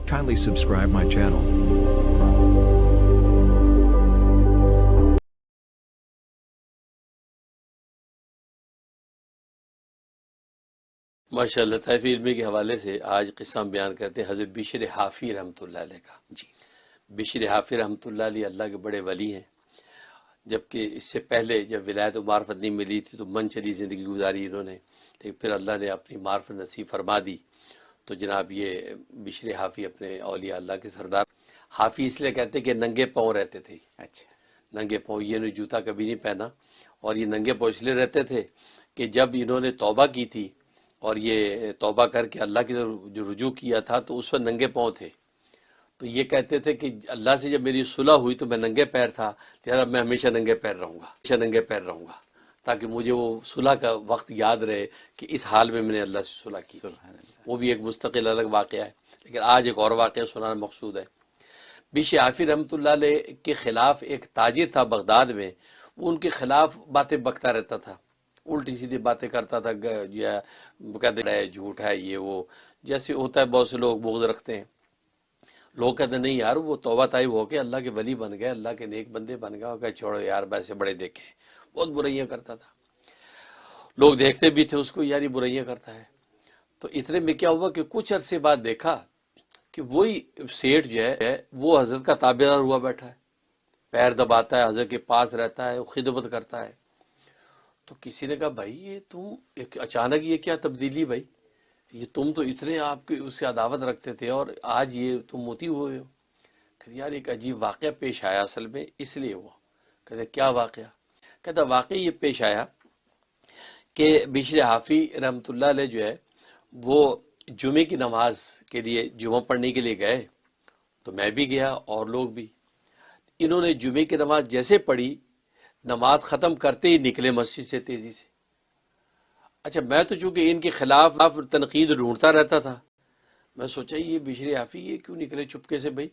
Kindly subscribe my channel. ماشاءاللہ طائف علمی کے حوالے سے آج قصہ بیان کرتے ہیں حضرت بشر حافی رحمۃ اللہ علیہ کا۔ جی، بشر حافی رحمۃ اللہ علیہ اللہ کے بڑے ولی ہیں، جبکہ اس سے پہلے جب ولایت و معرفت نہیں ملی تھی تو من چلی زندگی گزاری انہوں نے، لیکن پھر اللہ نے اپنی معرفت نصیب فرما دی تو جناب یہ بشر حافی اپنے اولیاء اللہ کے سردار۔ حافی اس لیے کہتے کہ ننگے پاؤں رہتے تھے، اچھا ننگے پاؤں، یہ نے جوتا کبھی نہیں پہنا، اور یہ ننگے پاؤں اس لیے رہتے تھے کہ جب انہوں نے توبہ کی تھی اور یہ توبہ کر کے اللہ کی طرف جو رجوع کیا تھا تو اس وقت ننگے پاؤں تھے، تو یہ کہتے تھے کہ اللہ سے جب میری صلح ہوئی تو میں ننگے پیر تھا، لہٰذا میں ہمیشہ ننگے پیر رہوں گا، ہمیشہ ننگے پیر رہوں گا، تاکہ مجھے وہ صلح کا وقت یاد رہے کہ اس حال میں نے اللہ سے صلح کی تھی۔ وہ بھی ایک مستقل الگ واقعہ ہے، لیکن آج ایک اور واقعہ سنانا مقصود ہے۔ بشر حافی رحمۃ اللہ علیہ کے خلاف ایک تاجر تھا بغداد میں، وہ ان کے خلاف باتیں بکتا رہتا تھا، الٹی سیدھی باتیں کرتا تھا، کہتے ہیں جھوٹ ہے یہ وہ، جیسے ہوتا ہے بہت سے لوگ بغض رکھتے ہیں۔ لوگ کہتے ہیں نہیں یار وہ توبہ طائب ہو کے اللہ کے ولی بن گئے، اللہ کے نیک بندے بن گئے، کہ چھوڑو یار ویسے بڑے دیکھے، بہت برائیاں کرتا تھا، لوگ دیکھتے بھی تھے اس کو، یار یہ برائیاں کرتا ہے۔ تو اتنے میں کیا ہوا کہ کچھ عرصے بعد دیکھا کہ وہی سیٹ جو ہے وہ حضرت کا تابعدار ہوا بیٹھا ہے، پیر دباتا ہے، حضرت کے پاس رہتا ہے، خدمت کرتا ہے۔ تو کسی نے کہا بھائی یہ تم اچانک یہ کیا تبدیلی بھائی، یہ تم تو اتنے آپ کے اس سے عداوت رکھتے تھے اور آج یہ تم موتی ہوئے ہو۔ کہتے یار ایک عجیب واقعہ پیش آیا اصل میں اس لیے ہوا۔ کہتے کیا واقعہ؟ کہتا واقعی یہ پیش آیا کہ بشر حافی رحمۃ اللہ علیہ جو ہے وہ جمعے کی نماز کے لیے جمعہ پڑھنے کے لیے گئے، تو میں بھی گیا اور لوگ بھی۔ انہوں نے جمعے کی نماز جیسے پڑھی، نماز ختم کرتے ہی نکلے مسجد سے تیزی سے۔ اچھا میں تو چونکہ ان کے خلاف تنقید ڈھونڈتا رہتا تھا، میں سوچا یہ بشر حافی یہ کیوں نکلے چپکے سے، بھائی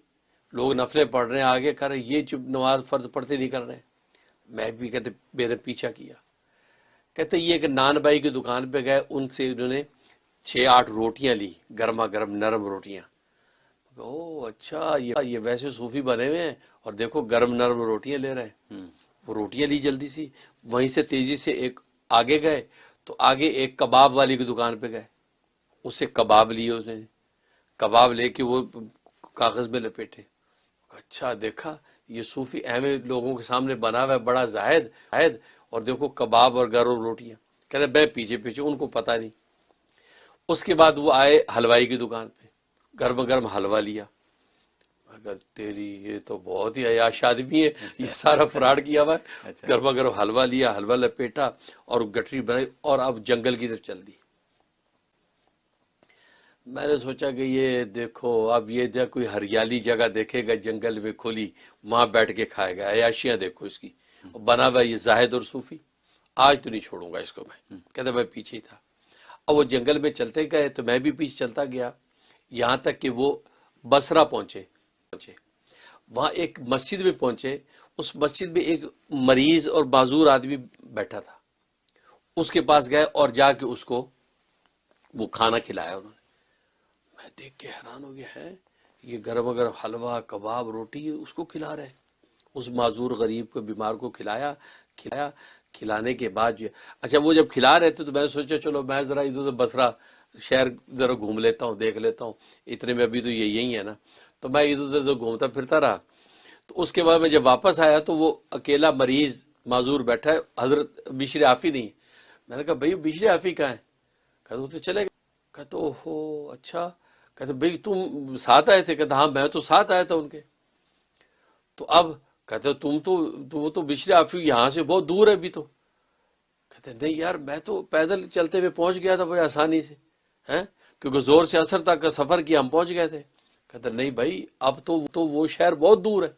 لوگ نفلیں پڑھ رہے ہیں آگے کر رہے ہیں، یہ چپ نماز فرض پڑھتے نہیں کر رہے ہیں۔ میں بھی کہتے میرے پیچھا کیا، کہتے یہ کہ نان بھائی کی دکان پہ گئے، ان سے انہوں نے 6-8 روٹیاں لی، گرما گرم نرم روٹیاں۔ او اچھا یہ ویسے صوفی بنے ہوئے ہیں اور دیکھو گرم نرم روٹیاں لے رہے ہیں۔ وہ روٹیاں لی جلدی سی، وہیں سے تیزی سے ایک آگے گئے تو آگے ایک کباب والی کی دکان پہ گئے، اس سے کباب لیے، اس نے کباب لے کے وہ کاغذ میں لپیٹے۔ اچھا دیکھا یہ صوفی اہم لوگوں کے سامنے بنا ہوا ہے، بڑا زاہد، اور دیکھو کباب اور گرم روٹیاں۔ کہتے میں پیچھے پیچھے، ان کو پتہ نہیں۔ اس کے بعد وہ آئے حلوائی کی دکان پہ، گرم گرم حلوہ لیا۔ اگر تیری یہ تو بہت ہی عیاش آدمی ہے، یہ سارا فراڈ کیا ہوا ہے۔ گرما گرم حلوہ لیا، حلوہ لپیٹا اور گٹری بنائی اور اب جنگل کی طرف چل دی۔ میں نے سوچا کہ یہ دیکھو اب یہ جب کوئی ہریالی جگہ دیکھے گا جنگل میں کھلی، وہاں بیٹھ کے کھائے گا، عیاشیاں دیکھو اس کی، بنا ہوا یہ زاہد اور صوفی، آج تو نہیں چھوڑوں گا اس کو میں۔ کہتا میں پیچھے تھا، اب وہ جنگل میں چلتے گئے تو میں بھی پیچھے چلتا گیا، یہاں تک کہ وہ بصرہ پہنچے۔ وہاں ایک مسجد میں پہنچے، اس مسجد میں ایک مریض اور معذور آدمی بیٹھا تھا، اس کے پاس گئے اور جا کے اس کو وہ کھانا کھلایا انہوں نے۔ میں دیکھ کے حیران ہو گیا ہے، یہ گرم گرم حلوہ کباب روٹی اس کو کھلا رہے، اس معذور غریب کو بیمار کو کھلایا۔ کھلانے کے بعد اچھا وہ جب کھلا رہے تھے تو میں نے سوچا چلو میں ذرا ادھر بصرہ شہر ذرا گھوم لیتا ہوں، دیکھ لیتا ہوں، اتنے میں ابھی تو یہ یہی ہے نا، تو میں ادھر ادھر گھومتا پھرتا رہا۔ تو اس کے بعد میں جب واپس آیا تو وہ اکیلا مریض معذور بیٹھا ہے، حضرت بشر حافی نہیں۔ میں نے کہا بھائی بشر حافی کہاں ہے؟ کہتے وہ تو چلے گئے۔ کہتے اوہو اچھا، کہتے بھائی تم ساتھ آئے تھے؟ کہتے ہاں میں تو ساتھ آیا تھا ان کے۔ تو اب کہتے وہ تو بشر حافی یہاں سے بہت دور ہے ابھی تو۔ کہتے نہیں یار میں تو پیدل چلتے ہوئے پہنچ گیا تھا بڑی آسانی سے، کیونکہ زور سے اثر تک کا سفر کیا، ہم پہنچ گئے تھے۔ کہتے نہیں بھائی اب تو وہ شہر بہت دور ہے،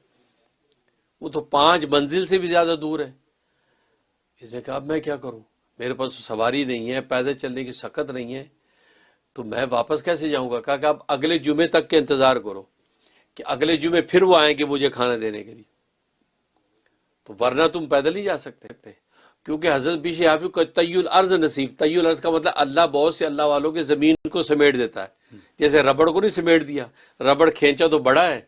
وہ تو 5 منزل سے بھی زیادہ دور ہے۔ اس نے کہا اب میں کیا کروں، میرے پاس سواری نہیں ہے، پیدل چلنے کی سکت نہیں ہے، تو میں واپس کیسے جاؤں گا؟ کہا کہ اب اگلے جمعے تک کے انتظار کرو کہ اگلے جمعے پھر وہ آئیں گے مجھے کھانا دینے کے لیے، تو ورنہ تم پیدل ہی جا سکتے، کیونکہ حضرت بشر حافی کو طی الارض نصیب، طی الارض کا مطلب اللہ بہت سے اللہ والوں کے زمین کو سمیٹ دیتا ہے، جیسے ربڑ کو نہیں سمیٹ دیا، ربڑ کھینچا تو بڑا ہے،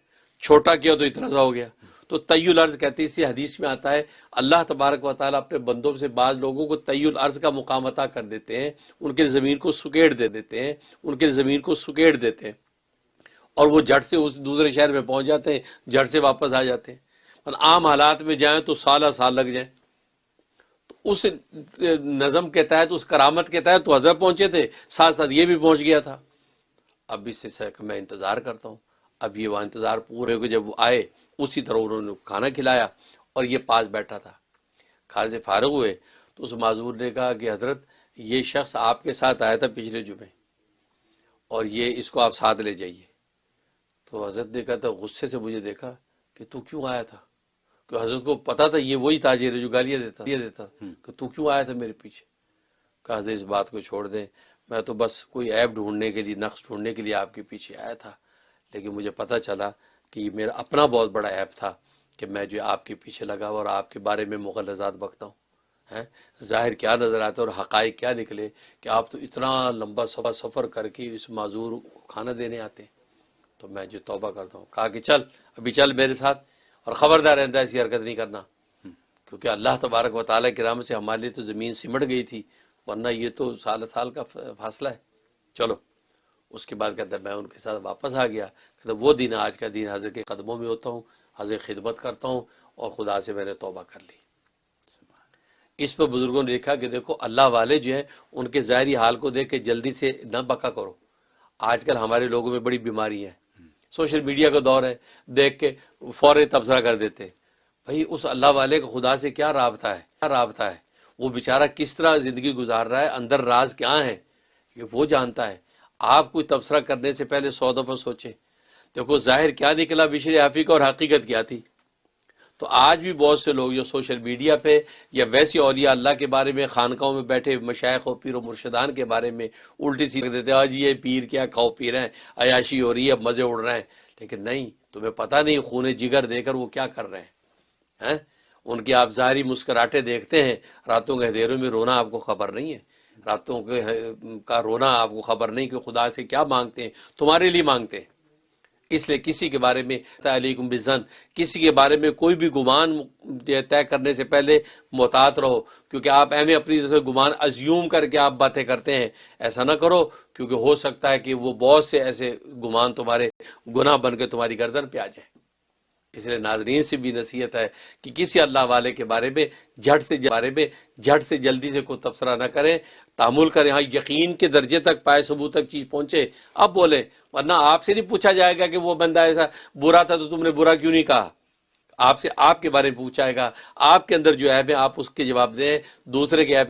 چھوٹا کیا تو اتنا سا ہو گیا، تو طی الارض کہتے ہیں، اسی حدیث میں آتا ہے اللہ تبارک و تعالیٰ اپنے بندوں سے بعض لوگوں کو طی الارض کا مقام عطا کر دیتے ہیں، ان کے زمین کو سکیڑ دے دیتے ہیں، ان کے زمین کو سکیڑ دیتے ہیں، اور وہ جھٹ سے اس دوسرے شہر میں پہنچ جاتے ہیں، جھٹ سے واپس آ جاتے ہیں۔ عام حالات میں جائیں تو سالہ سال لگ جائیں، تو اس نظم کے تحت، اس کرامت کے تحت تو حضرت پہنچے تھے، ساتھ ساتھ یہ بھی پہنچ گیا تھا۔ اب اس سے میں انتظار کرتا ہوں، اب یہ وہاں انتظار پورے ہو کے جب وہ آئے، اسی طرح انہوں نے کھانا کھلایا، اور یہ پاس بیٹھا تھا۔ کھانے سے فارغ ہوئے تو اس معذور نے کہا کہ حضرت یہ شخص آپ کے ساتھ آیا تھا پچھلے جمعے، اور یہ اس کو آپ ساتھ لے جائیے۔ تو حضرت نے کہا تھا، غصے سے مجھے دیکھا کہ تو کیوں آیا تھا، کہ حضرت کو پتا تھا یہ وہی تاجر ہے جو گالیاں دیتا کہ تو کیوں آیا تھا میرے پیچھے۔ کہا حضرت اس بات کو چھوڑ دیں، میں تو بس کوئی عیب ڈھونڈنے کے لیے، نقص ڈھونڈنے کے لیے آپ کے پیچھے آیا تھا، لیکن مجھے پتا چلا کہ یہ میرا اپنا بہت بڑا عیب تھا کہ میں جو آپ کے پیچھے لگا ہوا اور آپ کے بارے میں مغلظات بکتا ہوں۔ ظاہر کیا نظر آتا ہے اور حقائق کیا نکلے کہ آپ تو اتنا لمبا سفر کر کے اس معذور کو کھانا دینے آتے ہیں۔ تو میں جو توبہ کرتا ہوں، کہا کہ چل ابھی چل میرے ساتھ، اور خبردار رہتا ہے ایسی حرکت نہیں کرنا، کیونکہ اللہ تبارک و تعالیٰ کی رحمت سے ہمارے لیے تو زمین سمٹ گئی تھی، ورنہ یہ تو سال سال کا فاصلہ ہے۔ چلو، اس کے بعد کہتا ہے میں ان کے ساتھ واپس آ گیا، کہتا وہ دن آج کا دن حضرت کے قدموں میں ہوتا ہوں، حضرت خدمت کرتا ہوں، اور خدا سے میں نے توبہ کر لی۔ اس پہ بزرگوں نے لکھا کہ دیکھو اللہ والے جو ہیں ان کے ظاہری حال کو دیکھ کے جلدی سے نہ بکا کرو۔ آج کل ہمارے لوگوں میں بڑی بیماری ہے، سوشل میڈیا کا دور ہے، دیکھ کے فوراً تبصرہ کر دیتے۔ بھائی اس اللہ والے کا خدا سے کیا رابطہ ہے، وہ بیچارہ کس طرح زندگی گزار رہا ہے، اندر راز کیا ہے یہ وہ جانتا ہے۔ آپ کوئی تبصرہ کرنے سے پہلے 100 دفعہ سوچیں۔ دیکھو ظاہر کیا نکلا بشر حافی کا، اور حقیقت کیا تھی۔ تو آج بھی بہت سے لوگ جو سوشل میڈیا پہ یا ویسی اولیاء اللہ کے بارے میں خانقاہوں میں بیٹھے مشائخ و پیر و مرشدان کے بارے میں الٹی سی رکھ دیتے ہیں، آج یہ پیر کیا کھاؤ پی رہے ہیں، عیاشی ہو رہی ہے، مزے اڑ رہے ہیں، لیکن نہیں، تمہیں پتہ نہیں خون جگر دے کر وہ کیا کر رہے ہیں۔ ان کی آپ ظاہری مسکراہٹیں دیکھتے ہیں، راتوں کے اندھیروں میں رونا آپ کو خبر نہیں ہے، راتوں کا رونا آپ کو خبر نہیں کہ خدا سے کیا مانگتے ہیں، تمہارے لیے مانگتے ہیں۔ اس لیے کسی کے بارے میں علیکم بالظن، کسی کے بارے میں کوئی بھی گمان طے کرنے سے پہلے محتاط رہو، کیونکہ آپ اپنی طرف سے گمان ازیوم کر کے آپ باتیں کرتے ہیں، ایسا نہ کرو، کیونکہ ہو سکتا ہے کہ وہ بہت سے ایسے گمان تمہارے گناہ بن کے تمہاری گردن پہ آ جائے۔ اس لیے ناظرین سے بھی نصیحت ہے کہ کسی اللہ والے کے بارے میں جھٹ سے جلدی سے کوئی تبصرہ نہ کریں، تحمل کریں، ہاں یقین کے درجے تک، پائے ثبوت تک چیز پہنچے اب بولیں، ورنہ آپ سے نہیں پوچھا جائے گا کہ وہ بندہ ایسا برا تھا تو تم نے برا کیوں نہیں کہا۔ آپ سے آپ کے بارے میں پوچھا جائے گا، آپ کے اندر جو عیب ہے آپ اس کے جواب دیں، دوسرے کے عیب